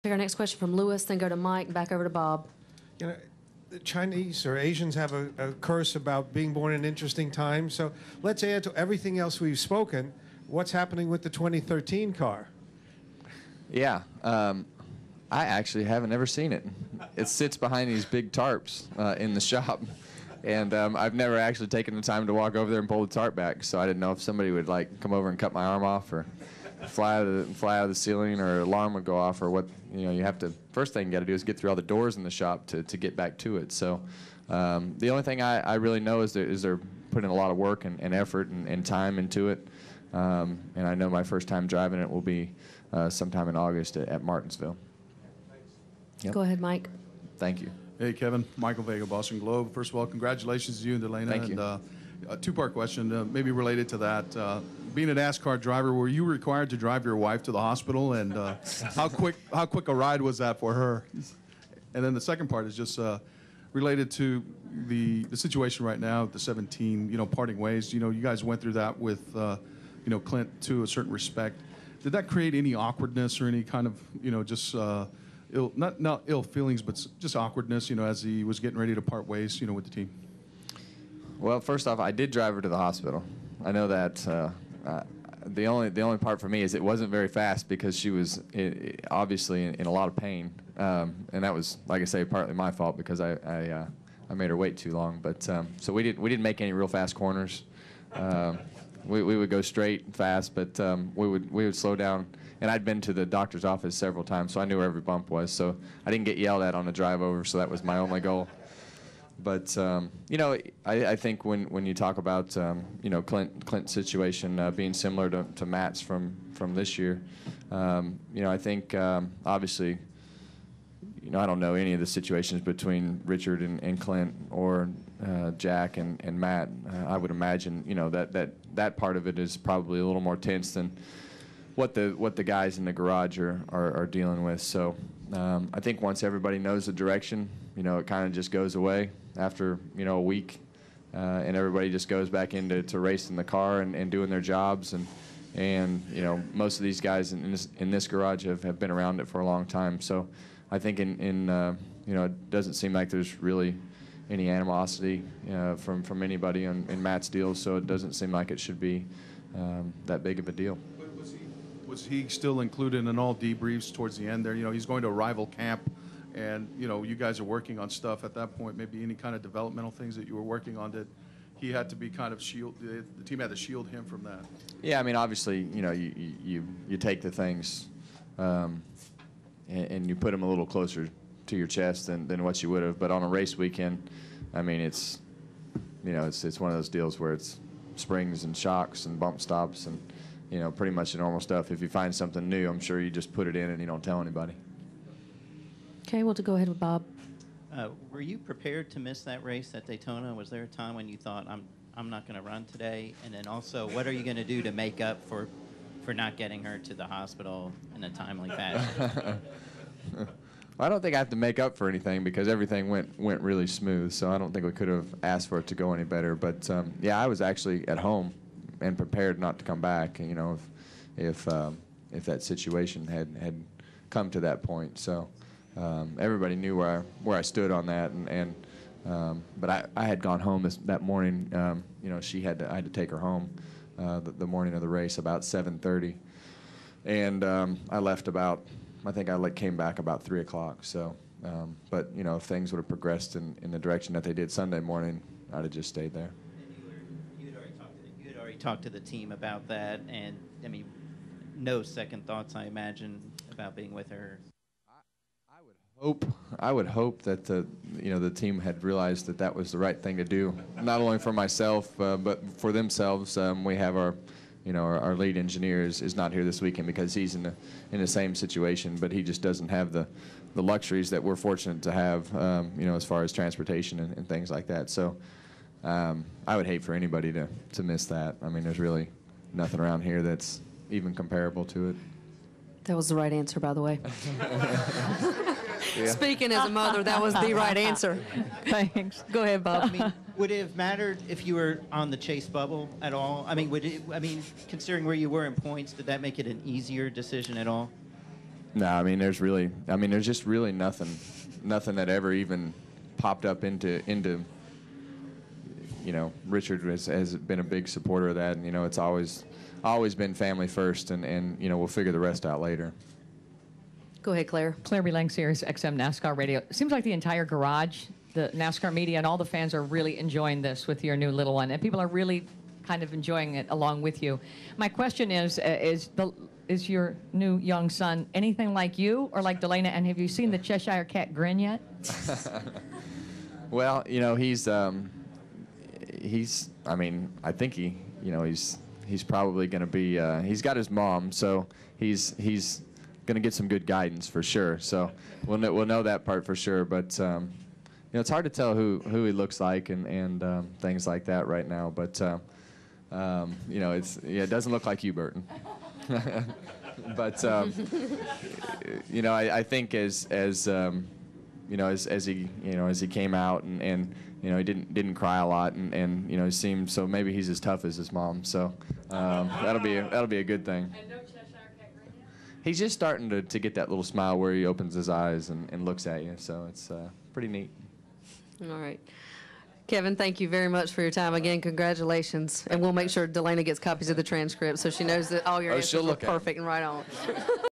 Take our next question from Lewis, then go to Mike, back over to Bob. You know, the Chinese or Asians have a curse about being born in interesting times. So let's add to everything else we've spoken. What's happening with the 2013 car? Yeah, I actually haven't ever seen it. It sits behind these big tarps in the shop, and I've never actually taken the time to walk over there and pull the tarp back. So I didn't know if somebody would like come over and cut my arm off, or fly out of the ceiling, or an alarm would go off, or what. You know, you have to. First thing you got to do is get through all the doors in the shop to get back to it. So the only thing I really know is they're putting a lot of work and effort and time into it. And I know my first time driving it will be sometime in August at Martinsville. Yep. Go ahead, Mike. Thank you. Hey, Kevin. Michael Vega, Boston Globe. First of all, congratulations to you and Delana. Thank you. And, a two-part question, maybe related to that. Being a NASCAR driver, were you required to drive your wife to the hospital? And how quick a ride was that for her? And then the second part is just related to the situation right now, the 17, parting ways. You guys went through that with, Clint to a certain respect. Did that create any awkwardness or any kind of, just not ill feelings, but just awkwardness, as he was getting ready to part ways, with the team? Well, first off, I did drive her to the hospital. I know that. The only part for me is it wasn't very fast because she was obviously in a lot of pain, and that was, like I say, partly my fault because I made her wait too long. But so we didn't make any real fast corners. We would go straight and fast, but we would slow down. And I'd been to the doctor's office several times, so I knew where every bump was. So I didn't get yelled at on the drive over, so that was my only goal. But I think when you talk about Clint's situation being similar to Matt's from this year, I think obviously, I don't know any of the situations between Richard and Clint or Jack and Matt. I would imagine that part of it is probably a little more tense than what the guys in the garage are dealing with. So I think once everybody knows the direction, it kind of just goes away after a week, and everybody just goes back into racing the car and doing their jobs. And most of these guys in this garage have been around it for a long time. So I think it doesn't seem like there's really any animosity from anybody in Matt's deal. So it doesn't seem like it should be that big of a deal. Was he still included in all debriefs towards the end there? He's going to a rival camp, and you guys are working on stuff at that point. Maybe any kind of developmental things that you were working on that he had to be kind of the team had to shield him from that. Yeah, I mean, obviously, you take the things and you put them a little closer to your chest than what you would have. But on a race weekend, I mean, it's one of those deals where it's springs and shocks and bump stops and pretty much the normal stuff. If you find something new, I'm sure you just put it in and you don't tell anybody. Okay, we'll go ahead with Bob. Were you prepared to miss that race at Daytona? Was there a time when you thought, I'm not going to run today? And then also, what are you going to do to make up for not getting her to the hospital in a timely fashion? I don't think I have to make up for anything because everything went really smooth. So I don't think we could have asked for it to go any better. But yeah, I was actually at home and prepared not to come back. If that situation had come to that point. So everybody knew where I stood on that. But I had gone home that morning. I had to take her home the morning of the race about 7:30, and I left I think I came back about 3 o'clock. So, but if things would have progressed in the direction that they did Sunday morning, I'd have just stayed there. You had already talked to the team about that, and I mean, no second thoughts, I imagine, about being with her. I would hope that the team had realized that was the right thing to do, not only for myself but for themselves. We have our lead engineer is not here this weekend because he's in the same situation, but he just doesn't have the luxuries that we're fortunate to have, as far as transportation and things like that. So I would hate for anybody to miss that. I mean, there's really nothing around here that's even comparable to it. That was the right answer, by the way. Yeah. Speaking as a mother, that was the right answer. Thanks. Go ahead, Bob. I mean, would it have mattered if you were on the chase bubble at all? I mean, considering where you were in points, did that make it an easier decision at all? No, I mean, there's just really nothing that ever even popped up into Richard has been a big supporter of that, and it's always been family first, and we'll figure the rest out later. Go ahead, Claire. Claire Belang, Sirius XM NASCAR Radio. Seems like the entire garage, the NASCAR media, and all the fans are really enjoying this with your new little one, and people are really kind of enjoying it along with you. My question is your new young son anything like you or like Delana, and have you seen the Cheshire Cat grin yet? Well, he's I think he's probably going to be, he's got his mom, so he's going to get some good guidance for sure. So we'll know that part for sure. But it's hard to tell who he looks like and things like that right now. But it doesn't look like you, Burton. But I think as he came out and he didn't cry a lot and he seemed, so maybe he's as tough as his mom. So that'll be a good thing. And no Cheshire Cat grin yet? He's just starting to get that little smile where he opens his eyes and looks at you. So it's pretty neat. All right. Kevin, thank you very much for your time. Again, congratulations. And we'll make sure Delana gets copies of the transcript so she knows that all your answers she'll were look at 'em. perfect and right on.